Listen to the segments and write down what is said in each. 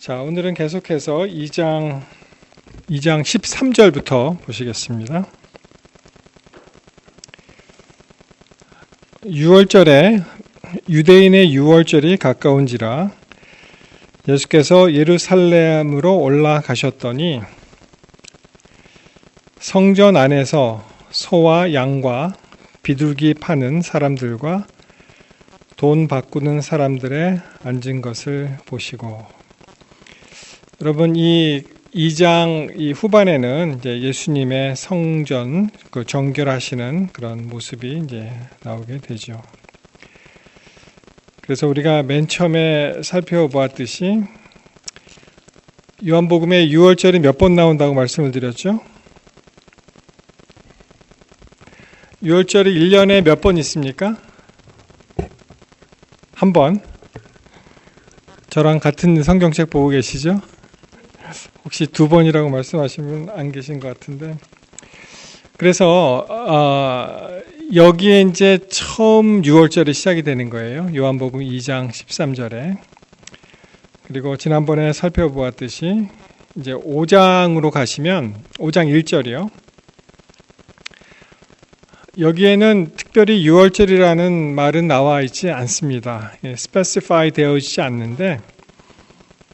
자, 오늘은 계속해서 2장 13절부터 보시겠습니다. 6월절에 유대인의 6월절이 가까운지라 예수께서 예루살렘으로 올라가셨더니 성전 안에서 소와 양과 비둘기 파는 사람들과 돈 바꾸는 사람들의 앉은 것을 보시고. 여러분, 이 2장 이 후반에는 이제 예수님의 성전 정결하시는 그런 모습이 이제 나오게 되죠. 그래서 우리가 맨 처음에 살펴보았듯이 요한복음에 6월절이 몇 번 나온다고 말씀을 드렸죠? 6월절이 1년에 몇 번 있습니까? 한 번. 저랑 같은 성경책 보고 계시죠? 혹시 2번이라고 말씀하시면 안 계신 것 같은데. 그래서 여기에 이제 처음 6월절이 시작이 되는 거예요. 요한복음 2장 13절에. 그리고 지난번에 살펴보았듯이 이제 5장으로 가시면 5장 1절이요. 여기에는 특별히 6월절이라는 말은 나와 있지 않습니다. 스페시파이 되어 있지 않는데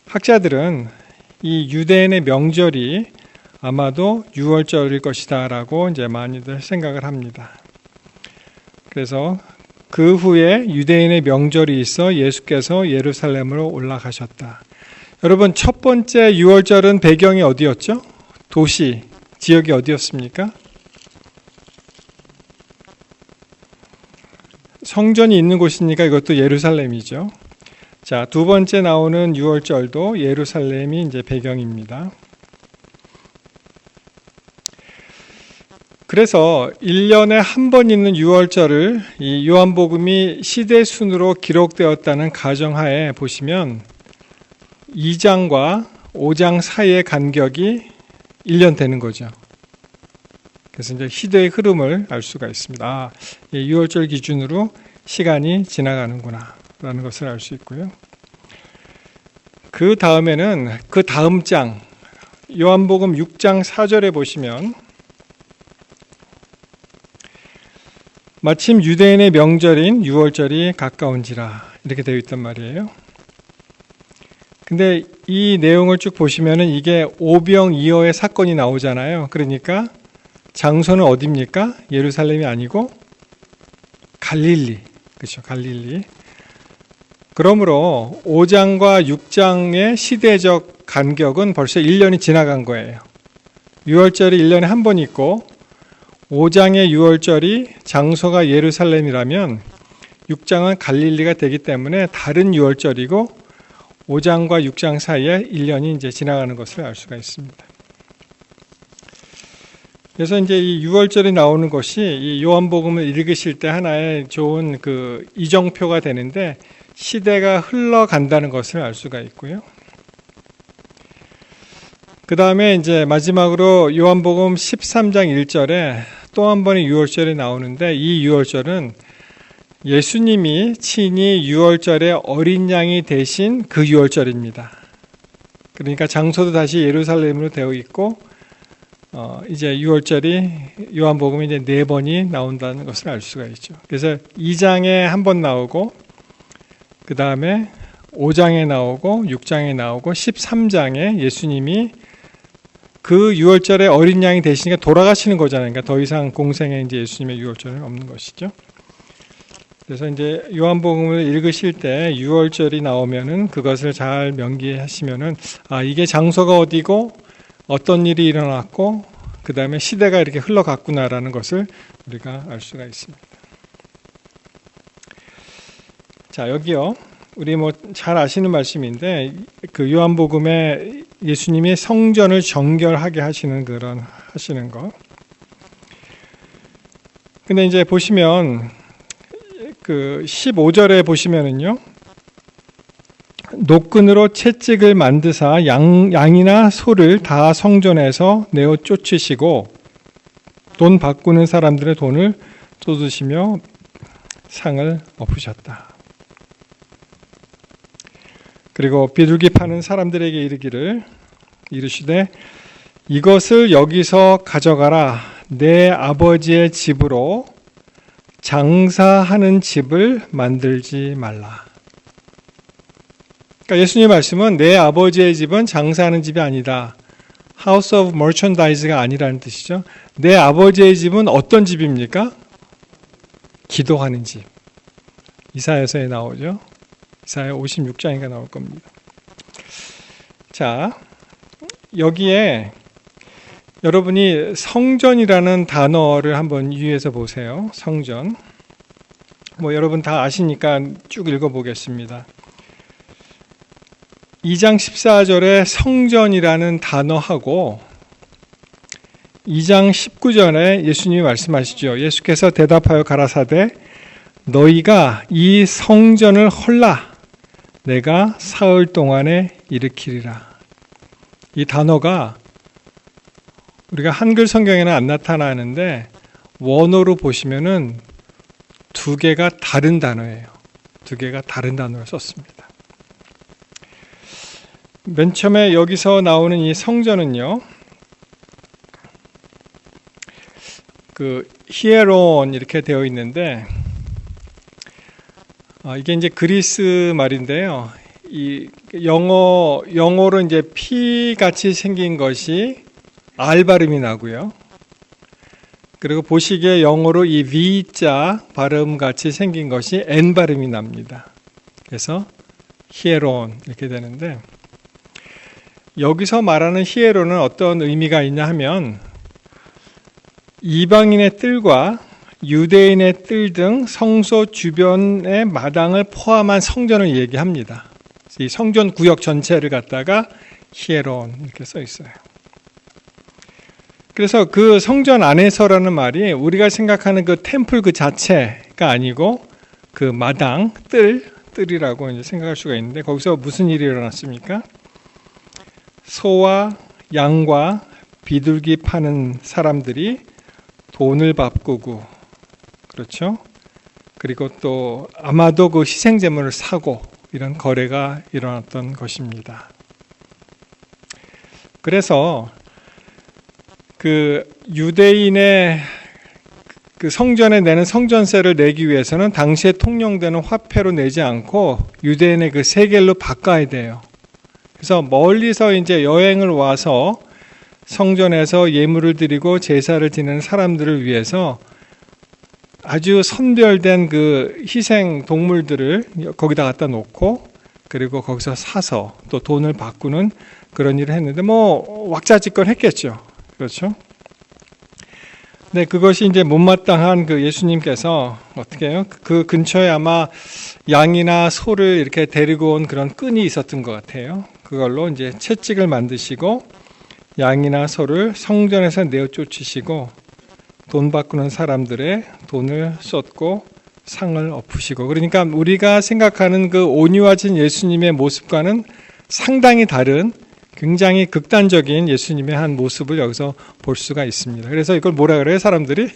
학자들은 이 유대인의 명절이 아마도 6월절일 것이다 라고 이제 많이들 생각을 합니다. 그래서 그 후에 유대인의 명절이 있어 예수께서 예루살렘으로 올라가셨다. 여러분, 첫 번째 6월절은 배경이 어디였죠? 도시, 지역이 어디였습니까? 성전이 있는 곳이니까 이것도 예루살렘이죠. 자, 두 번째 나오는 6월절도 예루살렘이 이제 배경입니다. 그래서 1년에 한 번 있는 6월절을 이 요한복음이 시대순으로 기록되었다는 가정하에 보시면 2장과 5장 사이의 간격이 1년 되는 거죠. 그래서 이제 시대의 흐름을 알 수가 있습니다. 6월절 기준으로 시간이 지나가는구나 라는 것을 알 수 있고요. 그 다음에는 그 다음 장 요한복음 6장 4절에 보시면 마침 유대인의 명절인 6월절이 가까운지라 이렇게 되어 있단 말이에요. 근데 이 내용을 쭉 보시면은 이게 오병이어의 사건이 나오잖아요. 그러니까 장소는 어디입니까? 예루살렘이 아니고 갈릴리. 그렇죠. 갈릴리. 그러므로 5장과 6장의 시대적 간격은 벌써 1년이 지나간 거예요. 6월절이 1년에 한 번 있고 5장의 6월절이 장소가 예루살렘이라면 6장은 갈릴리가 되기 때문에 다른 6월절이고 5장과 6장 사이에 1년이 이제 지나가는 것을 알 수가 있습니다. 그래서 이제 이 6월절이 나오는 것이 이 요한복음을 읽으실 때 하나의 좋은 그 이정표가 되는데 시대가 흘러간다는 것을 알 수가 있고요. 그 다음에 이제 마지막으로 요한복음 13장 1절에 또 한 번의 6월절이 나오는데 이 6월절은 예수님이 친히 6월절에 어린 양이 되신 그 6월절입니다. 그러니까 장소도 다시 예루살렘으로 되어 있고 이제 6월절이 요한복음에 이제 4번이 나온다는 것을 알 수가 있죠. 그래서 2장에 한 번 나오고 그 다음에 5장에 나오고 6장에 나오고 13장에 예수님이 그 6월절에 어린 양이 되시니까 돌아가시는 거잖아요. 그러니까 더 이상 공생에 이제 예수님의 6월절은 없는 것이죠. 그래서 이제 요한복음을 읽으실 때 6월절이 나오면은 그것을 잘 명기하시면은 이게 장소가 어디고 어떤 일이 일어났고 그 다음에 시대가 이렇게 흘러갔구나라는 것을 우리가 알 수가 있습니다. 자, 여기요. 우리 잘 아시는 말씀인데 그 요한복음에 예수님이 성전을 정결하게 하시는 거. 근데 이제 보시면 그 15절에 보시면은요. 노끈으로 채찍을 만드사 양이나 소를 다 성전에서 내어 쫓으시고 돈 바꾸는 사람들의 돈을 쏟으시며 상을 엎으셨다. 그리고 비둘기 파는 사람들에게 이르시되 이것을 여기서 가져가라. 내 아버지의 집으로 장사하는 집을 만들지 말라. 그러니까 예수님의 말씀은 내 아버지의 집은 장사하는 집이 아니다. House of Merchandise가 아니라는 뜻이죠. 내 아버지의 집은 어떤 집입니까? 기도하는 집. 이사야서에 나오죠. 이사야 56장인가 나올 겁니다. 자, 여기에 여러분이 성전이라는 단어를 한번 유의해서 보세요. 성전. 여러분 다 아시니까 쭉 읽어보겠습니다. 2장 14절에 성전이라는 단어하고 2장 19절에 예수님이 말씀하시죠. 예수께서 대답하여 가라사대 너희가 이 성전을 헐라 내가 사흘 동안에 일으키리라. 이 단어가 우리가 한글 성경에는 안 나타나는데 원어로 보시면은 두 개가 다른 단어예요. 두 개가 다른 단어를 썼습니다. 맨 처음에 여기서 나오는 이 성전은요, 히에론 이렇게 되어 있는데, 이게 이제 그리스 말인데요. 이 영어로 이제 P 같이 생긴 것이 R 발음이 나고요. 그리고 보시기에 영어로 이 V자 발음 같이 생긴 것이 N 발음이 납니다. 그래서 히에론 이렇게 되는데, 여기서 말하는 히에론은 어떤 의미가 있냐 하면 이방인의 뜰과 유대인의 뜰 등 성소 주변의 마당을 포함한 성전을 얘기합니다. 이 성전 구역 전체를 갖다가 히에론 이렇게 써 있어요. 그래서 그 성전 안에서라는 말이 우리가 생각하는 그 템플 그 자체가 아니고 그 마당, 뜰이라고 이제 생각할 수가 있는데 거기서 무슨 일이 일어났습니까? 소와 양과 비둘기 파는 사람들이 돈을 바꾸고, 그렇죠? 그리고 또 아마도 그 희생제물을 사고 이런 거래가 일어났던 것입니다. 그래서 그 유대인의 그 성전에 내는 성전세를 내기 위해서는 당시에 통용되는 화폐로 내지 않고 유대인의 그 세겔로 바꿔야 돼요. 그래서 멀리서 이제 여행을 와서 성전에서 예물을 드리고 제사를 지내는 사람들을 위해서 아주 선별된 그 희생 동물들을 거기다 갖다 놓고 그리고 거기서 사서 또 돈을 바꾸는 그런 일을 했는데 왁자지껄 했겠죠. 그렇죠? 네, 그것이 이제 못마땅한 그 예수님께서 어떻게 해요? 그 근처에 아마 양이나 소를 이렇게 데리고 온 그런 끈이 있었던 것 같아요. 그걸로 이제 채찍을 만드시고 양이나 소를 성전에서 내어 쫓으시고 돈 바꾸는 사람들의 돈을 쏟고 상을 엎으시고, 그러니까 우리가 생각하는 그 온유하신 예수님의 모습과는 상당히 다른 굉장히 극단적인 예수님의 한 모습을 여기서 볼 수가 있습니다. 그래서 이걸 뭐라 그래요? 사람들이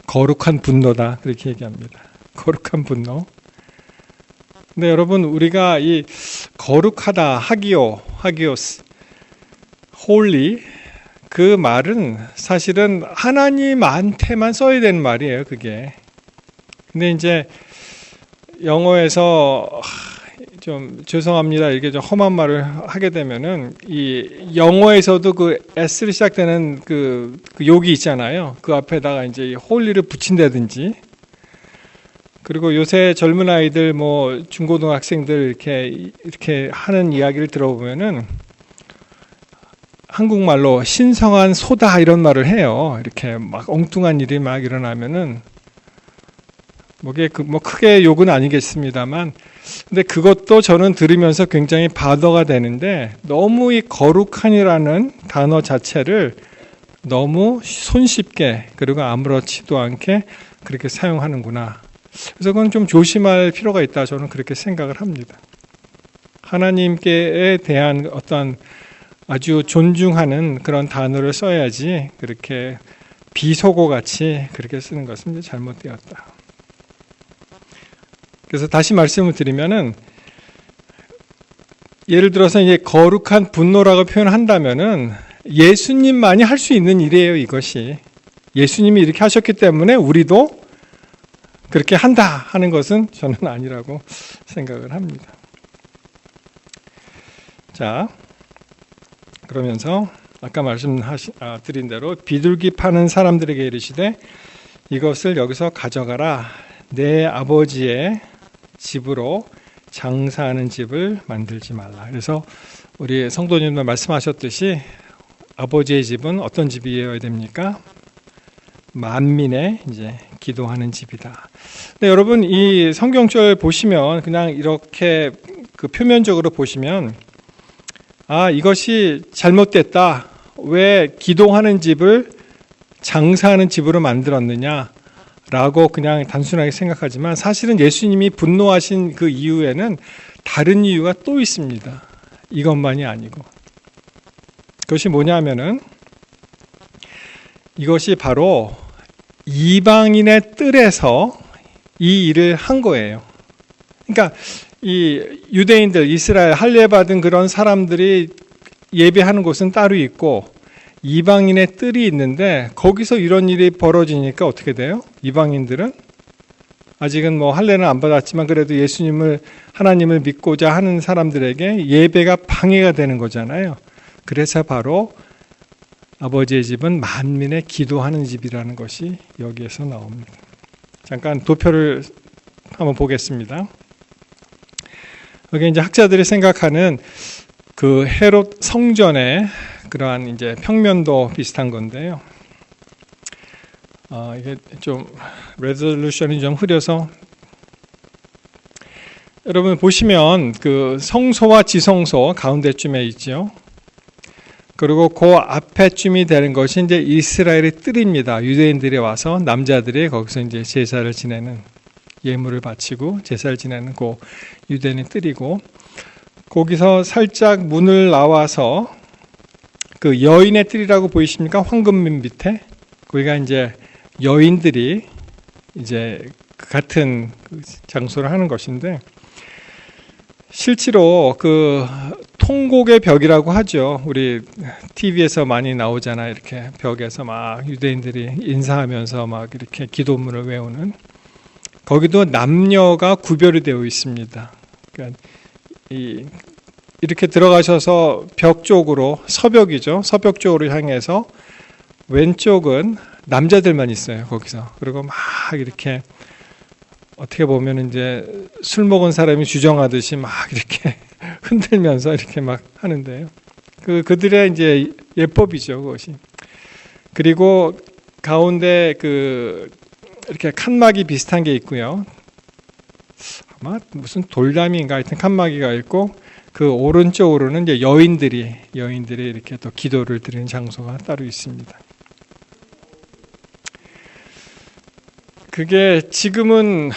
거룩한 분노다 그렇게 얘기합니다. 거룩한 분노. 근데 여러분 우리가 이 거룩하다 하기오스 홀리 그 말은 사실은 하나님한테만 써야 되는 말이에요. 그게. 근데 이제 영어에서 좀 죄송합니다 이렇게 좀 험한 말을 하게 되면은 이 영어에서도 그 S를 시작되는 그 욕이 있잖아요. 그 앞에다가 이제 홀리를 붙인다든지. 그리고 요새 젊은 아이들 중고등학생들 이렇게 하는 이야기를 들어보면은 한국말로 신성한 소다 이런 말을 해요. 이렇게 막 엉뚱한 일이 막 일어나면은 크게 욕은 아니겠습니다만, 근데 그것도 저는 들으면서 굉장히 바더가 되는데 너무 이 거룩한이라는 단어 자체를 너무 손쉽게 그리고 아무렇지도 않게 그렇게 사용하는구나. 그래서 그건 좀 조심할 필요가 있다 저는 그렇게 생각을 합니다. 하나님께 대한 어떤 아주 존중하는 그런 단어를 써야지 그렇게 비속어같이 그렇게 쓰는 것은 잘못되었다. 그래서 다시 말씀을 드리면은 예를 들어서 이제 거룩한 분노라고 표현한다면은 예수님만이 할 수 있는 일이에요, 이것이. 예수님이 이렇게 하셨기 때문에 우리도 그렇게 한다 하는 것은 저는 아니라고 생각을 합니다. 자, 그러면서 아까 말씀드린 대로 비둘기 파는 사람들에게 이르시되 이것을 여기서 가져가라. 내 아버지의 집으로 장사하는 집을 만들지 말라. 그래서 우리 성도님들 말씀하셨듯이 아버지의 집은 어떤 집이어야 됩니까? 만민의 이제 기도하는 집이다. 근데 여러분 이 성경절 보시면 그냥 이렇게 그 표면적으로 보시면 아, 이것이 잘못됐다. 왜 기도하는 집을 장사하는 집으로 만들었느냐? 라고 그냥 단순하게 생각하지만 사실은 예수님이 분노하신 그 이유에는 다른 이유가 또 있습니다. 이것만이 아니고. 그것이 뭐냐면은 이것이 바로 이방인의 뜰에서 이 일을 한 거예요. 그러니까 이 유대인들, 이스라엘 할례받은 그런 사람들이 예배하는 곳은 따로 있고 이방인의 뜰이 있는데 거기서 이런 일이 벌어지니까 어떻게 돼요? 이방인들은 아직은 뭐 할례는 안 받았지만 그래도 예수님을 하나님을 믿고자 하는 사람들에게 예배가 방해가 되는 거잖아요. 그래서 바로 아버지의 집은 만민의 기도하는 집이라는 것이 여기에서 나옵니다. 잠깐 도표를 한번 보겠습니다. 여기 이제 학자들이 생각하는 그 헤롯 성전의 그러한 이제 평면도 비슷한 건데요. 이게 좀 레졸루션이 좀 흐려서 여러분 보시면 그 성소와 지성소 가운데쯤에 있죠. 그리고 그 앞에쯤이 되는 것이 이제 이스라엘의 뜰입니다. 유대인들이 와서 남자들이 거기서 이제 제사를 지내는 예물을 바치고 제사를 지내는 그 유대인의 뜰이고 거기서 살짝 문을 나와서 그 여인의 뜰이라고 보이십니까? 황금빛 밑에 거기가 이제 여인들이 이제 같은 장소를 하는 것인데 실제로 그 통곡의 벽이라고 하죠. 우리 TV에서 많이 나오잖아요. 이렇게 벽에서 막 유대인들이 인사하면서 막 이렇게 기도문을 외우는 거기도 남녀가 구별이 되어 있습니다. 그러니까 이렇게 들어가셔서 벽 쪽으로 서벽이죠. 서벽 쪽으로 향해서 왼쪽은 남자들만 있어요. 거기서 그리고 막 이렇게 어떻게 보면 이제 술 먹은 사람이 주정하듯이 막 이렇게 흔들면서 이렇게 막 하는데요. 그들의 이제 예법이죠, 그것이. 그리고 가운데 이렇게 칸막이 비슷한 게 있고요. 아마 무슨 돌담인가 하여튼 칸막이가 있고 그 오른쪽으로는 이제 여인들이 이렇게 또 기도를 드리는 장소가 따로 있습니다. 그게 지금은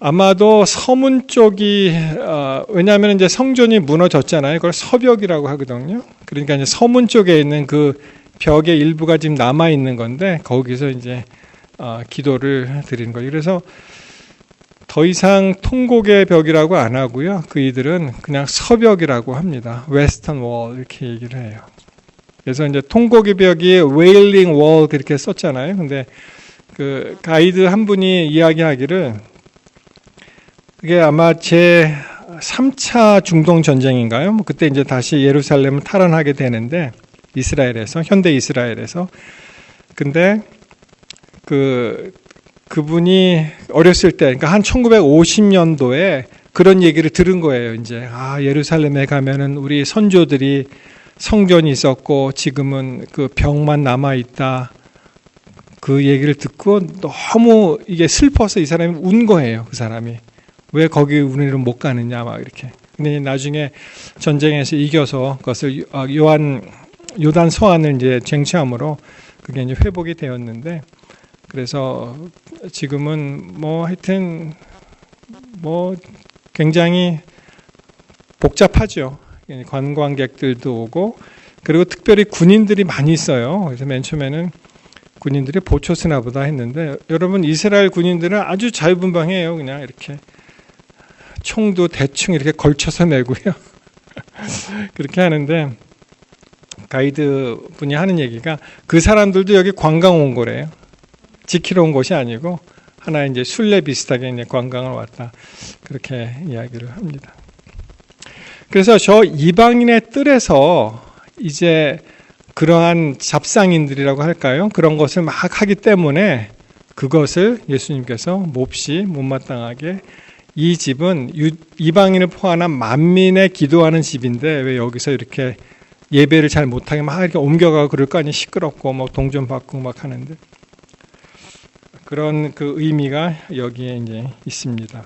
아마도 서문 쪽이 왜냐하면 이제 성전이 무너졌잖아요. 그걸 서벽이라고 하거든요. 그러니까 이제 서문 쪽에 있는 그 벽의 일부가 지금 남아 있는 건데 거기서 이제 기도를 드리는 거예요. 그래서 더 이상 통곡의 벽이라고 안 하고요. 그이들은 그냥 서벽이라고 합니다. 웨스턴 월 이렇게 얘기를 해요. 그래서 이제 통곡의 벽이 웨일링 월 그렇게 썼잖아요. 근데 그 가이드 한 분이 이야기하기를 그게 아마 제 3차 중동 전쟁인가요? 뭐 그때 이제 다시 예루살렘을 탈환하게 되는데 이스라엘에서 현대 이스라엘에서 근데 그분이 어렸을 때 그러니까 한 1950년도에 그런 얘기를 들은 거예요. 이제 예루살렘에 가면은 우리 선조들이 성전이 있었고 지금은 그 벽만 남아 있다. 그 얘기를 듣고 너무 이게 슬퍼서 이 사람이 운 거예요. 그 사람이 왜 거기 우리는 못 가느냐 막 이렇게. 근데 나중에 전쟁에서 이겨서 그것을 요단 서안을 이제 쟁취함으로 그게 이제 회복이 되었는데 그래서 지금은 뭐 하여튼 뭐 굉장히 복잡하죠. 관광객들도 오고 그리고 특별히 군인들이 많이 있어요. 그래서 맨 처음에는 군인들이 보초 쓰나 보다 했는데 여러분 이스라엘 군인들은 아주 자유분방해요. 그냥 이렇게 총도 대충 이렇게 걸쳐서 내고요. 그렇게 하는데 가이드 분이 하는 얘기가 그 사람들도 여기 관광 온 거래요. 지키러 온 것이 아니고 하나 이제 순례 비슷하게 이제 관광을 왔다. 그렇게 이야기를 합니다. 그래서 저 이방인의 뜰에서 이제 그러한 잡상인들이라고 할까요? 그런 것을 막 하기 때문에 그것을 예수님께서 몹시 못마땅하게 이 집은 이방인을 포함한 만민의 기도하는 집인데 왜 여기서 이렇게 예배를 잘 못하게 막 이렇게 옮겨가고 그럴 거 아니에요. 시끄럽고 뭐 동전 받고 막 하는데 그런 그 의미가 여기에 이제 있습니다.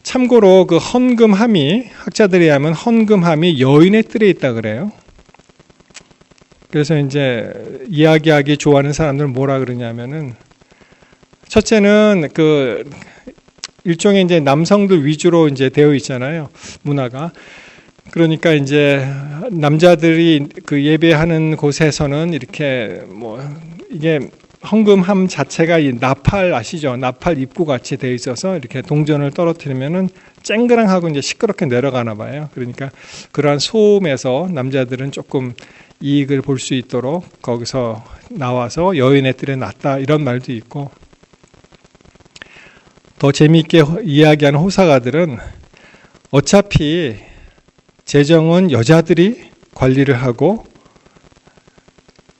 참고로 그 헌금함이 학자들에 의하면 헌금함이 여인의 뜰에 있다 그래요. 그래서 이제 이야기하기 좋아하는 사람들은 뭐라 그러냐면은 첫째는 그 일종의 이제 남성들 위주로 이제 되어 있잖아요. 문화가. 그러니까 이제 남자들이 그 예배하는 곳에서는 이렇게 뭐 이게 헌금함 자체가 이 나팔 아시죠? 나팔 입구 같이 되어 있어서 이렇게 동전을 떨어뜨리면은 쨍그랑하고 이제 시끄럽게 내려가나 봐요. 그러니까 그러한 소음에서 남자들은 조금 이익을 볼 수 있도록 거기서 나와서 여인의 뜰에 놨다 이런 말도 있고 더 재미있게 이야기하는 호사가들은 어차피 재정은 여자들이 관리를 하고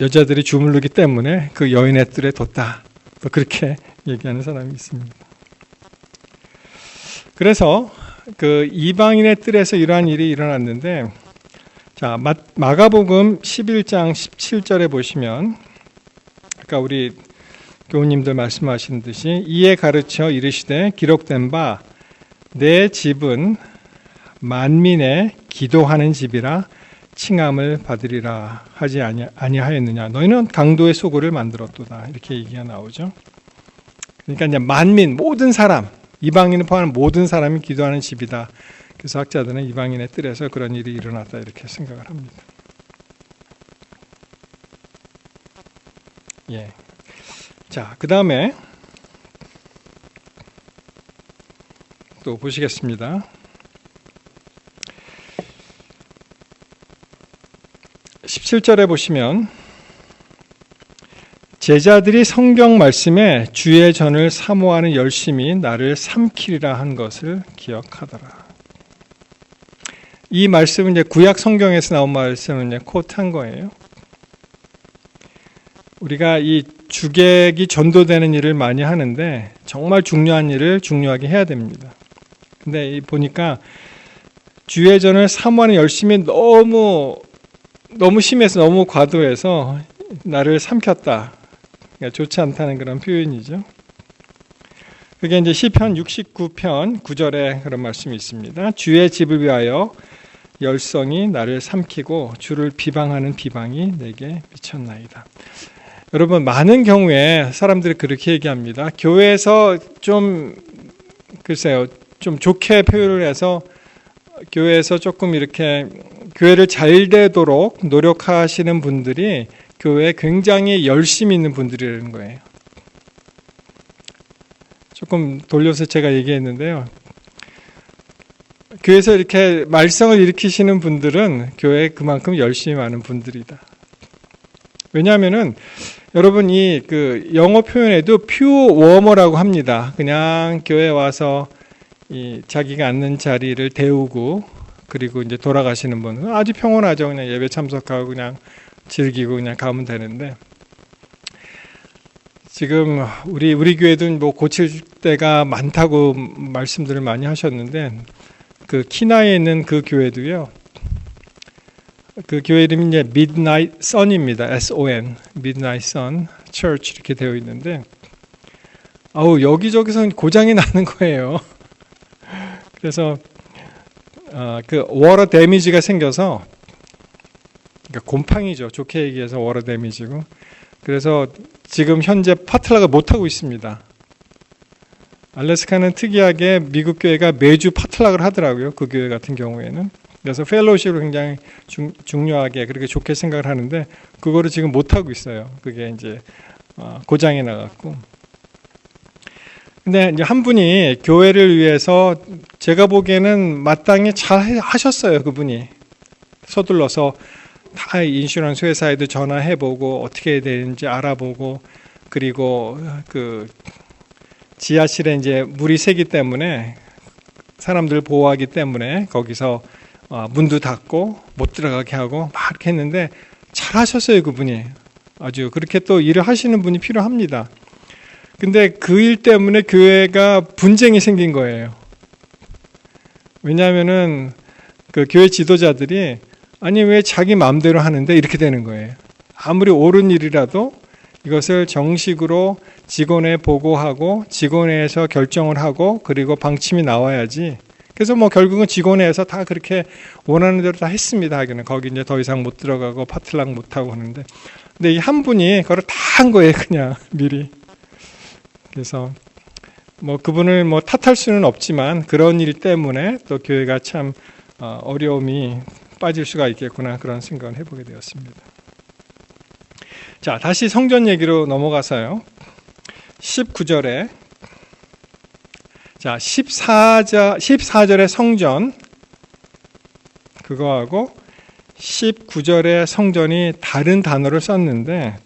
여자들이 주물르기 때문에 그 여인의 뜰에 뒀다. 또 그렇게 얘기하는 사람이 있습니다. 그래서 그 이방인의 뜰에서 이러한 일이 일어났는데 자, 마가복음 11장 17절에 보시면 아까 우리 교우님들 말씀하신 듯이 이에 가르쳐 이르시되 기록된 바 내 집은 만민의 기도하는 집이라 칭함을 받으리라 하지 아니하였느냐. 너희는 강도의 소굴을 만들었도다. 이렇게 얘기가 나오죠. 그러니까 이제 만민 모든 사람 이방인을 포함한 모든 사람이 기도하는 집이다. 그래서 학자들은 이방인의 뜰에서 그런 일이 일어났다 이렇게 생각을 합니다. 예. 자, 그 다음에 또 보시겠습니다. 17절에 보시면 제자들이 성경 말씀에 주의 전을 사모하는 열심이 나를 삼키리라 한 것을 기억하더라. 이 말씀은 이제 구약 성경에서 나온 말씀을 이제 코트한 거예요. 우리가 이 주객이 전도되는 일을 많이 하는데 정말 중요한 일을 중요하게 해야 됩니다. 근데 보니까 주의 전을 사모하는 열심이 너무 심해서 너무 과도해서 나를 삼켰다. 그러니까 좋지 않다는 그런 표현이죠. 그게 이제 시편 69편 9절에 그런 말씀이 있습니다. 주의 집을 위하여 열성이 나를 삼키고 주를 비방하는 비방이 내게 미쳤나이다. 여러분 많은 경우에 사람들이 그렇게 얘기합니다. 교회에서 좀 좋게 표현을 해서 교회에서 조금 이렇게 교회를 잘 되도록 노력하시는 분들이 교회에 굉장히 열심히 있는 분들이라는 거예요. 조금 돌려서 제가 얘기했는데요. 교회에서 이렇게 말썽을 일으키시는 분들은 교회에 그만큼 열심히 많은 분들이다. 왜냐하면은 여러분 이 그 영어 표현에도 퓨어 워머라고 합니다. 그냥 교회 와서 이 자기가 앉는 자리를 데우고 그리고 이제 돌아가시는 분 아주 평온하죠. 그냥 예배 참석하고 그냥 즐기고 그냥 가면 되는데 지금 우리 교회도 뭐 고칠 때가 많다고 말씀들을 많이 하셨는데 그 키나에 있는 그 교회도요. 그 교회 이름이 이제 Midnight Sun입니다. S-O-N, Midnight Sun Church 이렇게 되어 있는데, 여기저기서 고장이 나는 거예요. 그래서 그 워터 데미지가 생겨서, 그러니까 곰팡이죠. 좋게 얘기해서 워터 데미지고. 그래서 지금 현재 파틀락을 못 하고 있습니다. 알래스카는 특이하게 미국 교회가 매주 파틀락을 하더라고요. 그 교회 같은 경우에는. 그래서 펠로우십을 굉장히 중요하게 그렇게 좋게 생각을 하는데 그거를 지금 못 하고 있어요. 그게 이제 고장이 나갖고. 근데 이제 한 분이 교회를 위해서 제가 보기에는 마땅히 잘 하셨어요. 그분이 서둘러서 다 인슈런스 회사에도 전화해보고 어떻게 해야 되는지 알아보고, 그리고 그 지하실에 이제 물이 새기 때문에 사람들 보호하기 때문에 거기서 문도 닫고 못 들어가게 하고 막 이렇게 했는데 잘 하셨어요. 그분이 아주 그렇게 또 일을 하시는 분이 필요합니다. 근데 그 일 때문에 교회가 분쟁이 생긴 거예요. 왜냐하면은 그 교회 지도자들이 아니 왜 자기 마음대로 하는데 이렇게 되는 거예요. 아무리 옳은 일이라도 이것을 정식으로 직원에 보고하고 직원회에서 결정을 하고 그리고 방침이 나와야지. 그래서 뭐 결국은 직원회에서 다 그렇게 원하는 대로 다 했습니다. 하기는 거기 이제 더 이상 못 들어가고 파틀락 못 하고 하는데, 근데 이 한 분이 그걸 다 한 거예요. 그냥 미리. 그래서 뭐 그분을 뭐 탓할 수는 없지만 그런 일 때문에 또 교회가 참 어려움이 빠질 수가 있겠구나 그런 생각을 해보게 되었습니다. 자, 다시 성전 얘기로 넘어가서요. 19절에 자 14절의 성전 그거하고 19절의 성전이 다른 단어를 썼는데,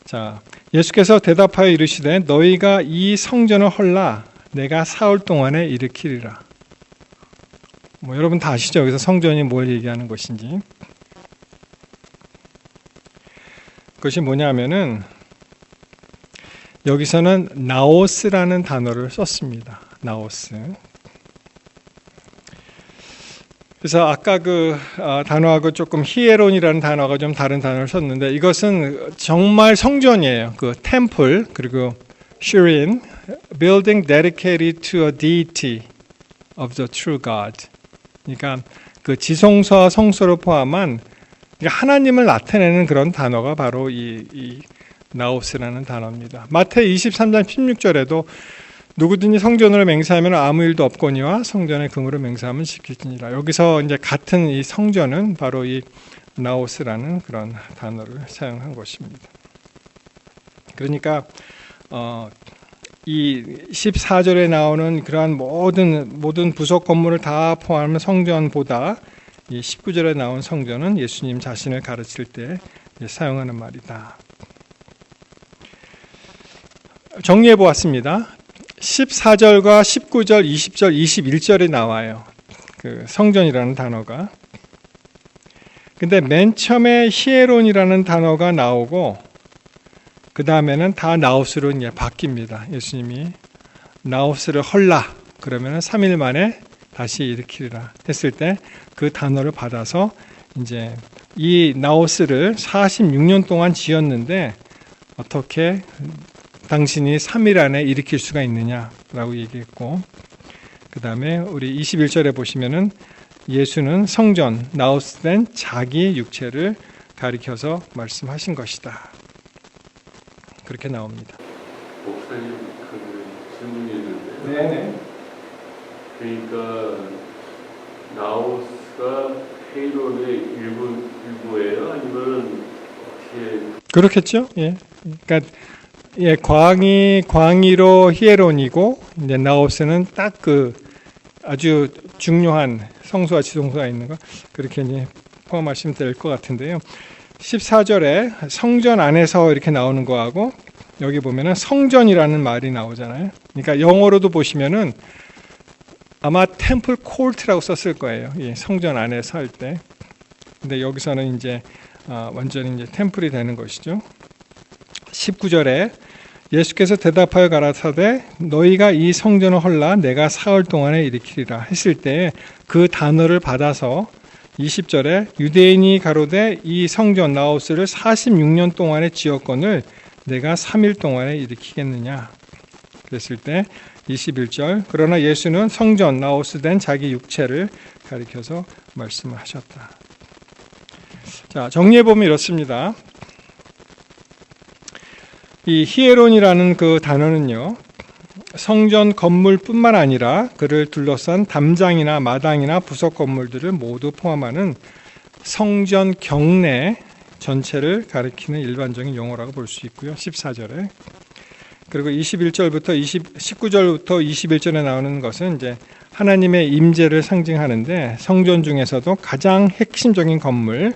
자 예수께서 대답하여 이르시되 너희가 이 성전을 헐라 내가 사흘 동안에 일으키리라. 뭐 여러분 다 아시죠? 여기서 성전이 뭘 얘기하는 것인지. 그것이 뭐냐면은 여기서는 나오스라는 단어를 썼습니다. 나오스. 그래서 아까 그 단어하고 조금 히에론이라는 단어가 좀 다른 단어를 썼는데 이것은 정말 성전이에요. 그 템플 그리고 슈린, building dedicated to a deity of the true God. 그러니까 그 지성소와 성소를 포함한 하나님을 나타내는 그런 단어가 바로 이 나오스라는 단어입니다. 마태이 23장 16절에도 누구든지 성전으로 맹세하면 아무 일도 없거니와 성전의 금으로 맹세하면 지킬지니라. 여기서 이제 같은 이 성전은 바로 이 나오스라는 그런 단어를 사용한 것입니다. 그러니까 이 14절에 나오는 그러한 모든 부속 건물을 다 포함하는 성전보다 이 19절에 나온 성전은 예수님 자신을 가르칠 때 사용하는 말이다. 정리해 보았습니다. 14절과 19절, 20절, 21절에 나와요. 그 성전이라는 단어가. 근데 맨 처음에 히에론이라는 단어가 나오고 그 다음에는 다 나우스로 이제 바뀝니다. 예수님이 나우스를 헐라 그러면 3일 만에 다시 일으키리라 했을 때 그 단어를 받아서 이제 이 나우스를 46년 동안 지었는데 어떻게 당신이 3일 안에 일으킬 수가 있느냐라고 얘기했고, 그 다음에 우리 21절에 보시면은 예수는 성전, 나우스된 자기 육체를 가리켜서 말씀하신 것이다. 그렇게 나옵니다. 목사님 그 질문이 있는데요. 네네. 그러니까 나우스가 헤이론의 일부예요? 아니면 어떻게? 그렇겠죠. 예. 그러니까 예, 광의로 히에론이고 이제 나우스는 딱 그 아주 중요한 성소와 지성소가 있는 거 그렇게 이제 포함하시면 될 것 같은데요. 14절에 성전 안에서 이렇게 나오는 거하고 여기 보면은 성전이라는 말이 나오잖아요. 그러니까 영어로도 보시면은 아마 템플 코트라고 썼을 거예요. 예, 성전 안에서 할 때. 근데 여기서는 이제 완전히 이제 템플이 되는 것이죠. 19절에 예수께서 대답하여 가라사대 너희가 이 성전을 헐라 내가 사흘 동안에 일으키리라 했을 때 그 단어를 받아서 20절에 유대인이 가로되 이 성전 나우스를 46년 동안에 지었거늘 내가 3일 동안에 일으키겠느냐 그랬을 때 21절 그러나 예수는 성전 나우스된 자기 육체를 가리켜서 말씀을 하셨다. 자, 정리해보면 이렇습니다. 이 히에론이라는 그 단어는요, 성전 건물뿐만 아니라 그를 둘러싼 담장이나 마당이나 부속 건물들을 모두 포함하는 성전 경내 전체를 가리키는 일반적인 용어라고 볼 수 있고요. 14절에 그리고 19절부터 21절에 나오는 것은 이제 하나님의 임재를 상징하는데 성전 중에서도 가장 핵심적인 건물,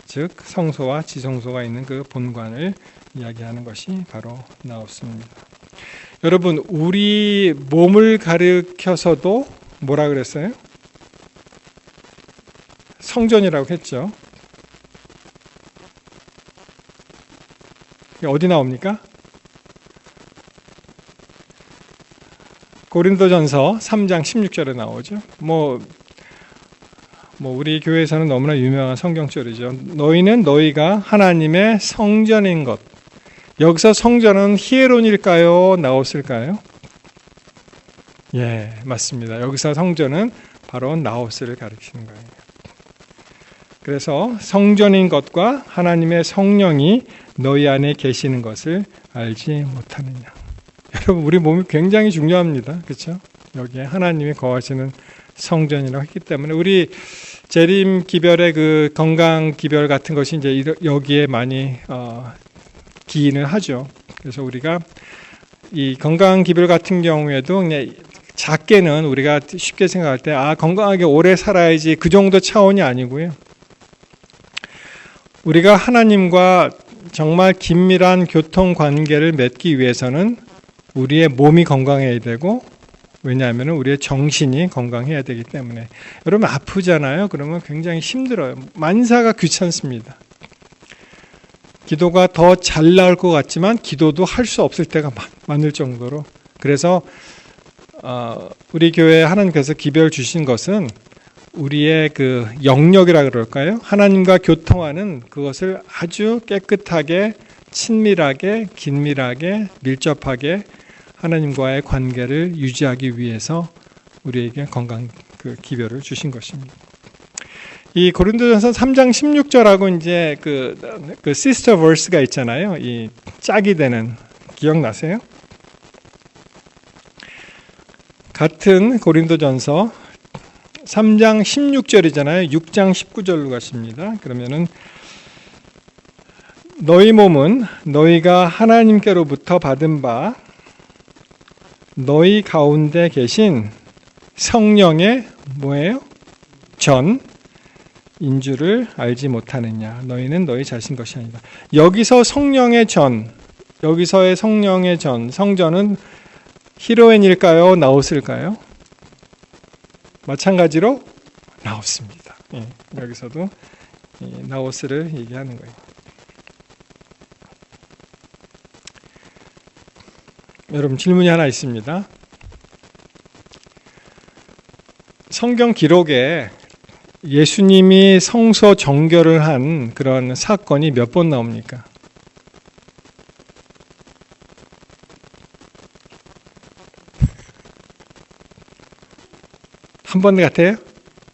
즉 성소와 지성소가 있는 그 본관을 이야기하는 것이 바로 나옵니다. 여러분, 우리 몸을 가리켜서도 뭐라 그랬어요? 성전이라고 했죠. 어디 나옵니까? 고린도전서 3장 16절에 나오죠. 뭐 우리 교회에서는 너무나 유명한 성경절이죠. 너희는 너희가 하나님의 성전인 것. 여기서 성전은 히에론일까요? 나오스일까요? 예, 맞습니다. 여기서 성전은 바로 나오스를 가리키는 거예요. 그래서 성전인 것과 하나님의 성령이 너희 안에 계시는 것을 알지 못하느냐. 여러분, 우리 몸이 굉장히 중요합니다. 그렇죠? 여기에 하나님이 거하시는 성전이라고 했기 때문에 우리 재림 기별의 그 건강 기별 같은 것이 이제 여기에 많이 기인을 하죠. 그래서 우리가 이 건강 기별 같은 경우에도 그냥 작게는 우리가 쉽게 생각할 때 건강하게 오래 살아야지 그 정도 차원이 아니고요. 우리가 하나님과 정말 긴밀한 교통 관계를 맺기 위해서는 우리의 몸이 건강해야 되고, 왜냐하면 우리의 정신이 건강해야 되기 때문에. 여러분, 아프잖아요. 그러면 굉장히 힘들어요. 만사가 귀찮습니다. 기도가 더 잘 나올 것 같지만 기도도 할 수 없을 때가 많을 정도로. 그래서 우리 교회에 하나님께서 기별 주신 것은 우리의 그 영역이라 그럴까요? 하나님과 교통하는 그것을 아주 깨끗하게, 친밀하게, 긴밀하게, 밀접하게 하나님과의 관계를 유지하기 위해서 우리에게 건강 그 기별을 주신 것입니다. 이 고린도전서 3장 16절하고 이제 그 시스터 버스가 있잖아요. 이 짝이 되는, 기억나세요? 같은 고린도전서 3장 16절이잖아요. 6장 19절로 가십니다. 그러면은 너희 몸은 너희가 하나님께로부터 받은 바 너희 가운데 계신 성령의 뭐예요? 전인 줄을 알지 못하느냐. 너희는 너희 자신 것이 아니다. 여기서 성령의 전, 여기서의 성령의 전, 성전은 히로엔일까요? 나오스일까요? 마찬가지로 나오스입니다. 예, 여기서도 나오스를 얘기하는 거예요. 여러분, 질문이 하나 있습니다. 성경 기록에 예수님이 성소 정결을 한 그런 사건이 몇 번 나옵니까? 한 번 같아요?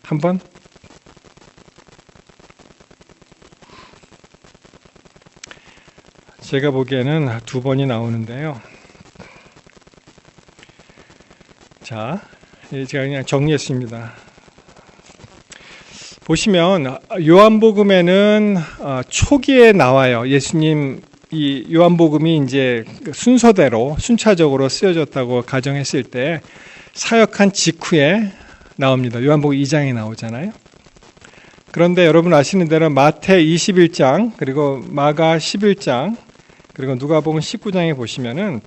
한 번? 제가 보기에는 두 번이 나오는데요. 자, 제가 그냥 정리했습니다. 보시면 요한복음에는 초기에 나와요. 예수님, 이 요한복음이 이제 순서대로 순차적으로 쓰여졌다고 가정했을 때 사역한 직후에 나옵니다. 요한복음 2장에 나오잖아요. 그런데 여러분 아시는 대로 마태 21장, 그리고 마가 11장, 그리고 누가복음 19장에 보시면은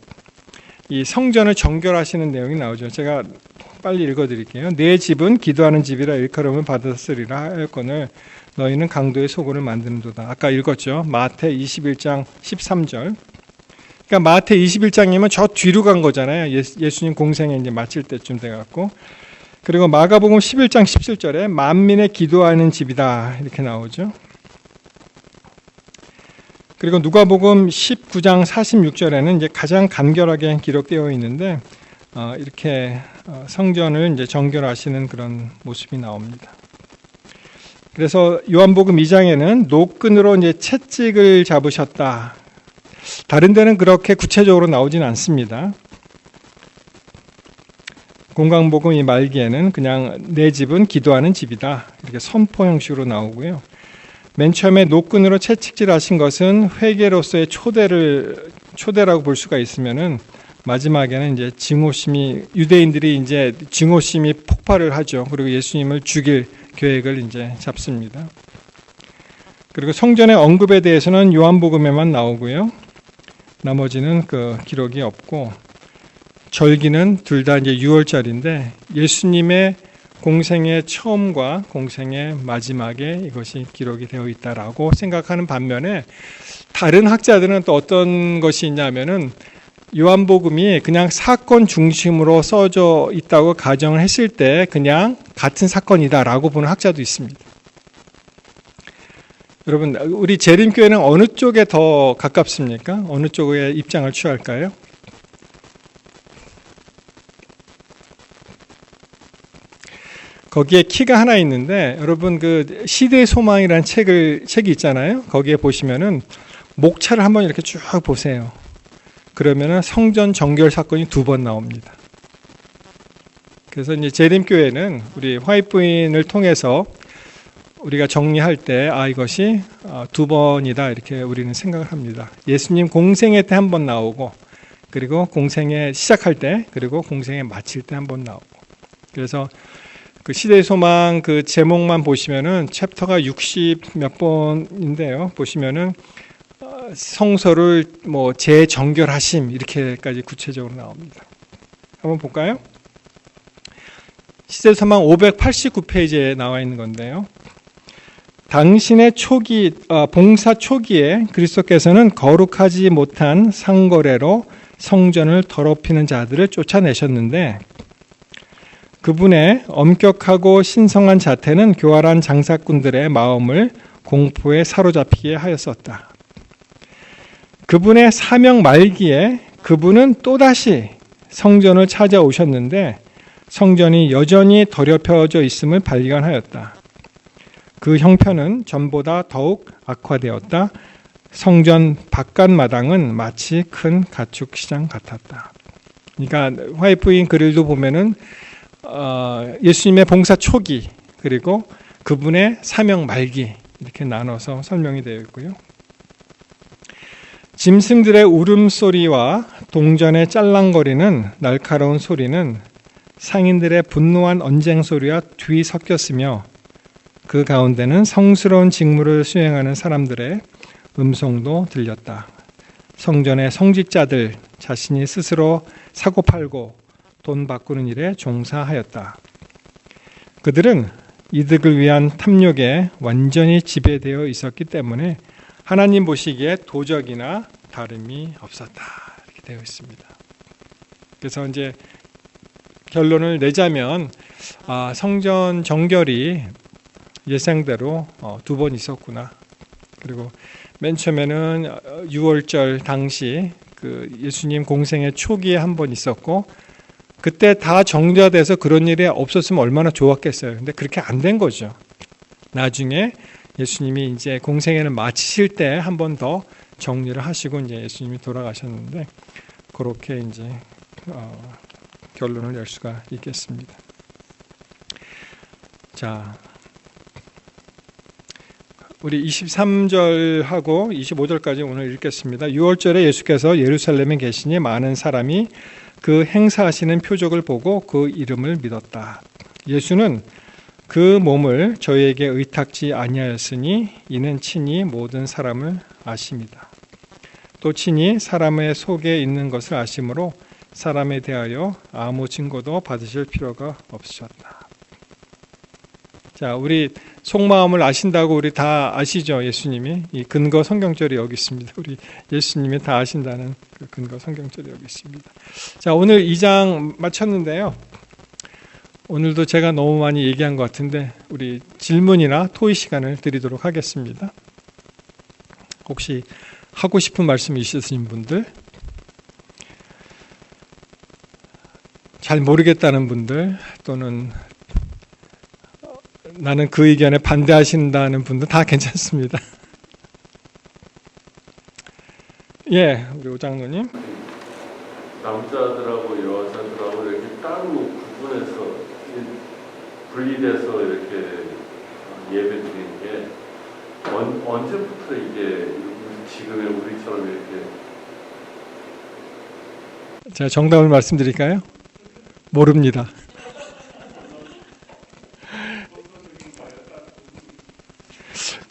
이 성전을 정결하시는 내용이 나오죠. 제가 빨리 읽어드릴게요. 내 집은 기도하는 집이라 일컬음을 받았으리라 하였거늘 너희는 강도의 소굴을 만드는도다. 아까 읽었죠. 마태 21장 13절. 그러니까 마태 21장이면 저 뒤로 간 거잖아요. 예수님 공생에 이제 마칠 때쯤 돼갖고. 그리고 마가복음 11장 17절에 만민의 기도하는 집이다 이렇게 나오죠. 그리고 누가복음 19장 46절에는 이제 가장 간결하게 기록되어 있는데 이렇게 성전을 이제 정결하시는 그런 모습이 나옵니다. 그래서 요한복음 2장에는 노끈으로 이제 채찍을 잡으셨다. 다른 데는 그렇게 구체적으로 나오진 않습니다. 공강복음 이 말기에는 그냥 내 집은 기도하는 집이다 이렇게 선포 형식으로 나오고요. 맨 처음에 노끈으로 채찍질 하신 것은 회개로서의 초대라고 볼 수가 있으면은 마지막에는 이제 증오심이 유대인들이 이제 증오심이 폭발을 하죠. 그리고 예수님을 죽일 계획을 이제 잡습니다. 그리고 성전의 언급에 대해서는 요한복음에만 나오고요. 나머지는 그 기록이 없고 절기는 둘 다 이제 6월절인데 예수님의 공생의 처음과 공생의 마지막에 이것이 기록이 되어 있다라고 생각하는 반면에 다른 학자들은 또 어떤 것이 있냐면은 요한복음이 그냥 사건 중심으로 써져 있다고 가정을 했을 때 그냥 같은 사건이다라고 보는 학자도 있습니다. 여러분, 우리 재림교회는 어느 쪽에 더 가깝습니까? 어느 쪽에 입장을 취할까요? 거기에 키가 하나 있는데 여러분 그 시대의 소망이라는 책이 있잖아요. 거기에 보시면은 목차를 한번 이렇게 쭉 보세요. 그러면은 성전 정결 사건이 2번 나옵니다. 그래서 이제 재림교회는 우리 화이트부인을 통해서 우리가 정리할 때 이것이 2번이다 이렇게 우리는 생각을 합니다. 예수님 공생애 때 한 번 나오고 그리고 공생애 시작할 때 그리고 공생애 마칠 때 한 번 나오고 그래서 그 시대의 소망 그 제목만 보시면은 챕터가 60 몇 번인데요. 보시면은 성소를 뭐 재정결하심 이렇게까지 구체적으로 나옵니다. 한번 볼까요? 시대의 소망 589페이지에 나와 있는 건데요. 당신의 봉사 초기에 그리스도께서는 거룩하지 못한 상거래로 성전을 더럽히는 자들을 쫓아내셨는데 그분의 엄격하고 신성한 자태는 교활한 장사꾼들의 마음을 공포에 사로잡히게 하였었다. 그분의 사명 말기에 그분은 또다시 성전을 찾아오셨는데 성전이 여전히 더럽혀져 있음을 발견하였다. 그 형편은 전보다 더욱 악화되었다. 성전 바깥마당은 마치 큰 가축시장 같았다. 그러니까 화이트부인 글도 보면은 예수님의 봉사 초기 그리고 그분의 사명 말기 이렇게 나눠서 설명이 되어 있고요. 짐승들의 울음소리와 동전의 짤랑거리는 날카로운 소리는 상인들의 분노한 언쟁 소리와 뒤섞였으며 그 가운데는 성스러운 직무를 수행하는 사람들의 음성도 들렸다. 성전의 성직자들 자신이 스스로 사고팔고 돈 바꾸는 일에 종사하였다. 그들은 이득을 위한 탐욕에 완전히 지배되어 있었기 때문에 하나님 보시기에 도적이나 다름이 없었다. 이렇게 되어 있습니다. 그래서 이제 결론을 내자면 성전 정결이 예상대로 2번 있었구나. 그리고 맨 처음에는 6월절 당시 그 예수님 공생의 초기에 한 번 있었고 그때 다 정리돼서 그런 일이 없었으면 얼마나 좋았겠어요. 근데 그렇게 안 된 거죠. 나중에 예수님이 이제 공생애를 마치실 때 한 번 더 정리를 하시고 이제 예수님이 돌아가셨는데 그렇게 이제 결론을 낼 수가 있겠습니다. 자, 우리 23절하고 25절까지 오늘 읽겠습니다. 6월절에 예수께서 예루살렘에 계시니 많은 사람이 그 행사하시는 표적을 보고 그 이름을 믿었다. 예수는 그 몸을 저희에게 의탁지 아니하였으니 이는 친히 모든 사람을 아심이다. 또 친히 사람의 속에 있는 것을 아심으로 사람에 대하여 아무 증거도 받으실 필요가 없으셨다. 자, 우리 속마음을 아신다고 우리 다 아시죠? 예수님이 이 근거 성경절이 여기 있습니다. 우리 예수님이 다 아신다는 그 근거 성경절이 여기 있습니다. 자, 오늘 2장 마쳤는데요. 오늘도 제가 너무 많이 얘기한 것 같은데 우리 질문이나 토의 시간을 드리도록 하겠습니다. 혹시 하고 싶은 말씀이 있으신 분들, 잘 모르겠다는 분들, 또는 나는 그 의견에 반대하신다는 분들 다 괜찮습니다. 예, 우리 오장로님. 남자들하고 여자들하고 이렇게 따로 구분해서 분리돼서 이렇게 예배드리는 게 언제부터 이게 지금의 우리처럼 이렇게 제가 정답을 말씀드릴까요? 모릅니다.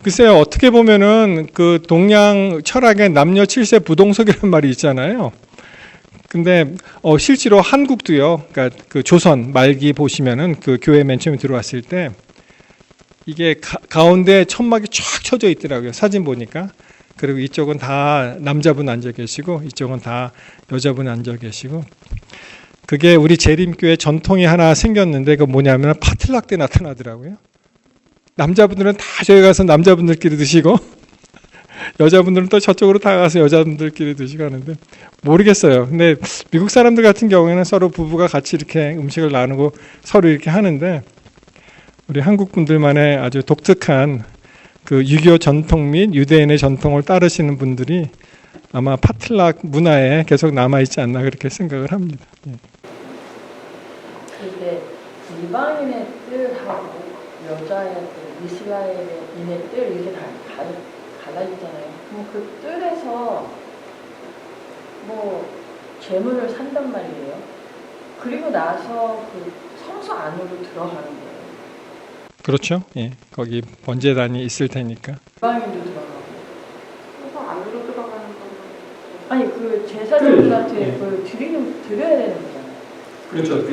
글쎄요, 어떻게 보면은 그 동양 철학에 남녀 7세 부동석이라는 말이 있잖아요. 근데 실제로 한국도요. 그러니까 그 조선 말기 보시면은 그 교회 맨 처음에 들어왔을 때 이게 가운데 천막이 쫙 쳐져 있더라고요. 사진 보니까. 그리고 이쪽은 다 남자분 앉아 계시고 이쪽은 다 여자분 앉아 계시고, 그게 우리 재림교회 전통이 하나 생겼는데 그 뭐냐면 파틀락 때 나타나더라고요. 남자분들은 다 저기 가서 남자분들끼리 드시고 여자분들은 또 저쪽으로 다 가서 여자분들끼리 드시고 하는데, 모르겠어요. 근데 미국 사람들 같은 경우에는 서로 부부가 같이 이렇게 음식을 나누고 서로 이렇게 하는데, 우리 한국 분들만의 아주 독특한 그 유교 전통 및 유대인의 전통을 따르시는 분들이 아마 파틀락 문화에 계속 남아있지 않나 그렇게 생각을 합니다. 예. 근데 이방인의 뜰하고 여자의 뜰, 이스라엘인의 뜰 이렇게 달라지잖아요. 그럼 그 뜰에서 뭐 재물을 산단 말이에요. 그리고 나서 그 성소 안으로 들어가는 거예요. 그렇죠. 예. 거기 번제단이 있을 테니까. 이방인도 들어가고. 성소 안으로 들어가는 건 아니 그 제사장들한테 그걸 드려야 되는 거잖아요. 그렇죠.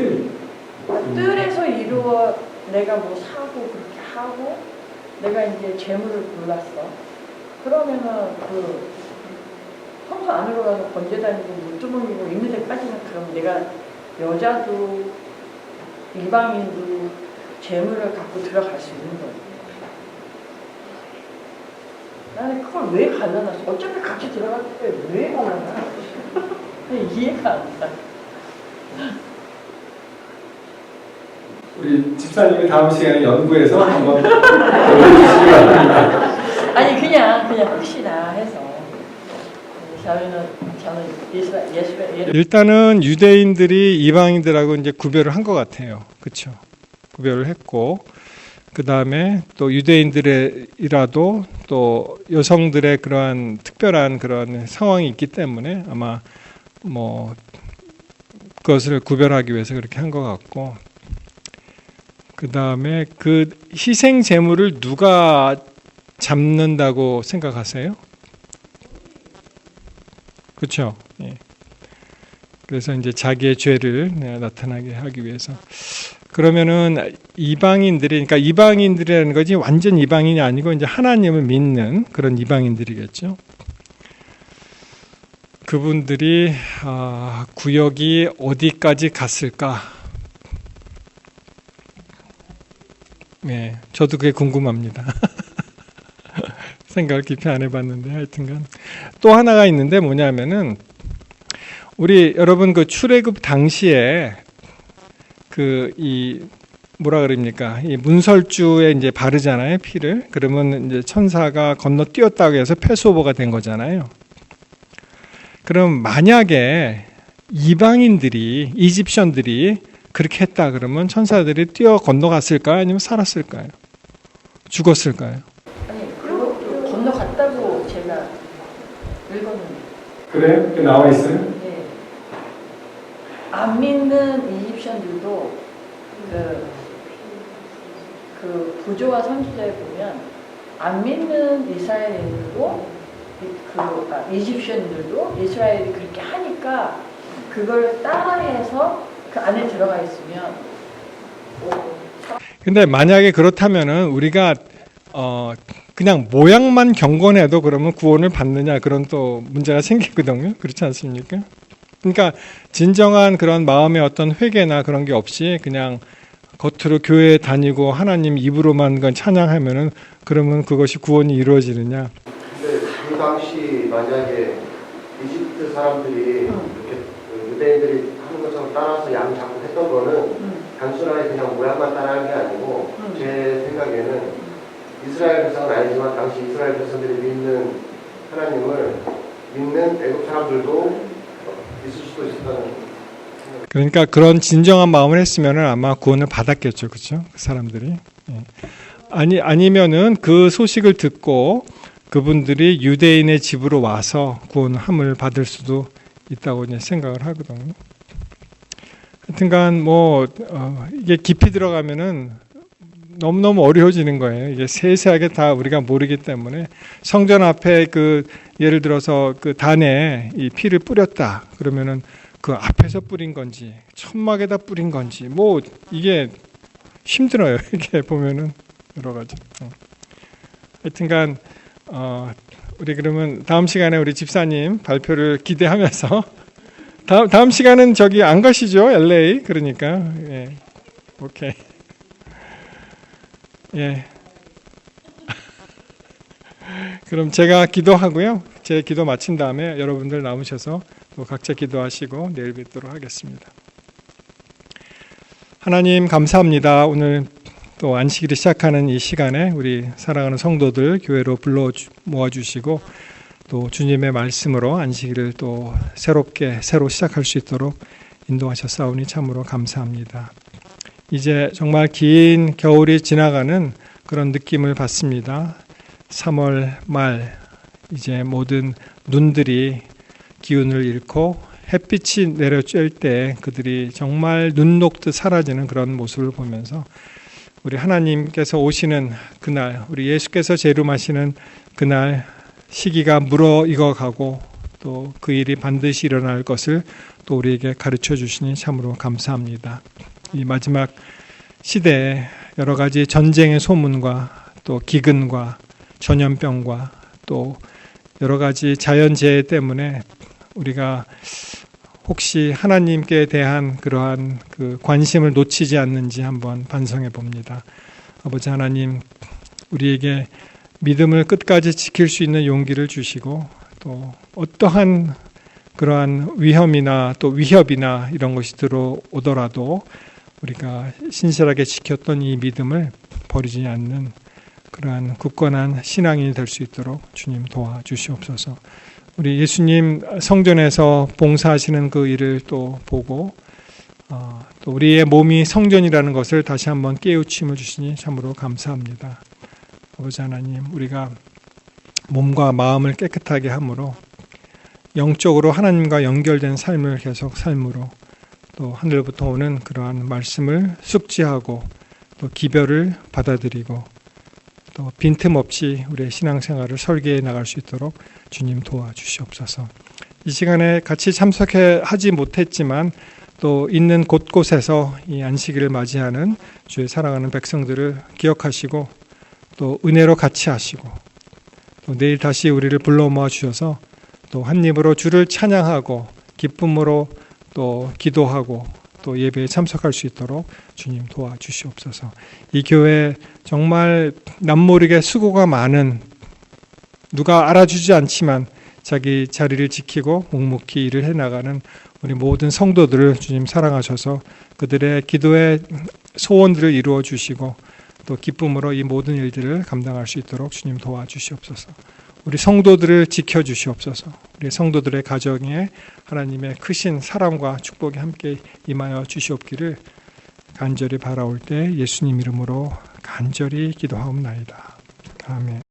뜰에서 내가 뭐 사고 그렇게 하고 내가 이제 재물을 골랐어. 그러면은 그 성소 안으로 가서 번제단이고 물두멍이고 있는 데까지는 그럼 내가 여자도 이방인도 재물을 갖고 들어갈 수 있는 거예요. 나는 그걸 왜 갈라놨어? 어차피 같이 들어갈 때 왜 갈라놔? 이해가 안 가. 우리 집사님이 다음 시간에 연구해서 한번 보여주시기 바랍니다. 아니 그냥 혹시나 해서 저는 예수가 일단은 유대인들이 이방인들하고 이제 구별을 한 것 같아요. 그렇죠? 구별을 했고, 그 다음에 또 유대인들이라도 또 여성들의 그러한 특별한 그런 상황이 있기 때문에 아마 뭐 그것을 구별하기 위해서 그렇게 한 것 같고, 그 다음에 그 희생 제물을 누가 잡는다고 생각하세요? 그렇죠? 예. 그래서 이제 자기의 죄를 나타나게 하기 위해서. 그러면은 이방인들이, 그러니까 이방인들이라는 것이 완전 이방인이 아니고 이제 하나님을 믿는 그런 이방인들이겠죠. 그분들이 구역이 어디까지 갔을까? 네, 저도 그게 궁금합니다. 생각을 깊이 안 해봤는데 하여튼간 또 하나가 있는데 뭐냐면은 우리 여러분 그 출애굽 당시에 이 뭐라 그럽니까? 이 문설주에 이제 바르잖아요, 피를. 그러면 이제 천사가 건너뛰었다고 해서 패스오버가 된 거잖아요. 그럼 만약에 이방인들이, 이집션들이 그렇게 했다 그러면 천사들이 뛰어 건너갔을까요? 아니면 살았을까요? 죽었을까요? 아니 그거 건너갔다고 제가 읽었는데. 그래요? 그 나와 있어요? 네. 안 믿는 이집션들도 그 부조와 선지자에 보면 안 믿는 이스라엘인들도 이집션들도 이스라엘이 그렇게 하니까 그걸 따라해서 그 안에 들어가 있으면. 근데 만약에 그렇다면은 우리가 그냥 모양만 경건해도 그러면 구원을 받느냐, 그런 또 문제가 생기거든요. 그렇지 않습니까? 그러니까 진정한 그런 마음의 어떤 회개나 그런 게 없이 그냥 겉으로 교회에 다니고 하나님 입으로만 건 찬양하면은 그러면 그것이 구원이 이루어지느냐? 근데 그 당시 만약에 이집트 사람들이 이렇게 유대인들이 하는 것처럼 따라서 양 잡고 했던 거는 단순하게 그냥 모양만 따라한 게 아니고 제 생각에는 이스라엘 백성은 아니지만 당시 이스라엘 백성들이 믿는 하나님을 믿는 애국 사람들도 있을 수도 있다는. 그러니까 그런 진정한 마음을 했으면은 아마 구원을 받았겠죠, 그렇죠? 그 사람들이. 아니면은 그 소식을 듣고 그분들이 유대인의 집으로 와서 구원함을 받을 수도 있다고 이제 생각을 하거든요. 하여튼간 이게 깊이 들어가면은 너무너무 어려워지는 거예요. 이게 세세하게 다 우리가 모르기 때문에 성전 앞에 예를 들어서 단에 이 피를 뿌렸다 그러면은 그 앞에서 뿌린 건지 천막에다 뿌린 건지 이게 힘들어요. 이게 보면은 여러 가지. 하여튼간 우리 그러면 다음 시간에 우리 집사님 발표를 기대하면서 다음 시간은 저기 안 가시죠? LA 그러니까 예. 오케이. 예. 그럼 제가 기도하고요. 제 기도 마친 다음에 여러분들 나오셔서 또 각자 기도하시고 내일 뵙도록 하겠습니다. 하나님 감사합니다. 오늘 또 안식일을 시작하는 이 시간에 우리 사랑하는 성도들 교회로 불러 모아주시고 또 주님의 말씀으로 안식일을 또 새로 시작할 수 있도록 인도하셨사오니 참으로 감사합니다. 이제 정말 긴 겨울이 지나가는 그런 느낌을 받습니다. 3월 말 이제 모든 눈들이 기운을 잃고 햇빛이 내려쬐을 때 그들이 정말 눈 녹듯 사라지는 그런 모습을 보면서 우리 하나님께서 오시는 그날, 우리 예수께서 재림하시는 그날 시기가 무르익어가고 또 그 일이 반드시 일어날 것을 또 우리에게 가르쳐 주시니 참으로 감사합니다. 이 마지막 시대에 여러 가지 전쟁의 소문과 또 기근과 전염병과 또 여러 가지 자연재해 때문에 우리가 혹시 하나님께 대한 그러한 관심을 놓치지 않는지 한번 반성해 봅니다. 아버지 하나님, 우리에게 믿음을 끝까지 지킬 수 있는 용기를 주시고 또 어떠한 그러한 위험이나 또 위협이나 이런 것이 들어오더라도 우리가 신실하게 지켰던 이 믿음을 버리지 않는 그러한 굳건한 신앙인이 될 수 있도록 주님 도와주시옵소서. 우리 예수님 성전에서 봉사하시는 그 일을 또 보고 또 우리의 몸이 성전이라는 것을 다시 한번 깨우침을 주시니 참으로 감사합니다. 아버지 하나님, 우리가 몸과 마음을 깨끗하게 함으로 영적으로 하나님과 연결된 삶을 계속 삶으로 또 하늘부터 오는 그러한 말씀을 숙지하고 또 기별을 받아들이고 또 빈틈없이 우리의 신앙생활을 설계해 나갈 수 있도록 주님 도와주시옵소서. 이 시간에 같이 참석하지 못했지만 또 있는 곳곳에서 이 안식일을 맞이하는 주의 사랑하는 백성들을 기억하시고 또 은혜로 같이 하시고 또 내일 다시 우리를 불러 모아 주셔서 또 한 입으로 주를 찬양하고 기쁨으로 또 기도하고 또 예배에 참석할 수 있도록 주님 도와주시옵소서. 이 교회 정말 남모르게 수고가 많은, 누가 알아주지 않지만 자기 자리를 지키고 묵묵히 일을 해나가는 우리 모든 성도들을 주님 사랑하셔서 그들의 기도의 소원들을 이루어 주시고 또 기쁨으로 이 모든 일들을 감당할 수 있도록 주님 도와주시옵소서. 우리 성도들을 지켜주시옵소서. 우리 성도들의 가정에 하나님의 크신 사랑과 축복이 함께 임하여 주시옵기를 간절히 바라올 때 예수님 이름으로 간절히 기도하옵나이다. 아멘.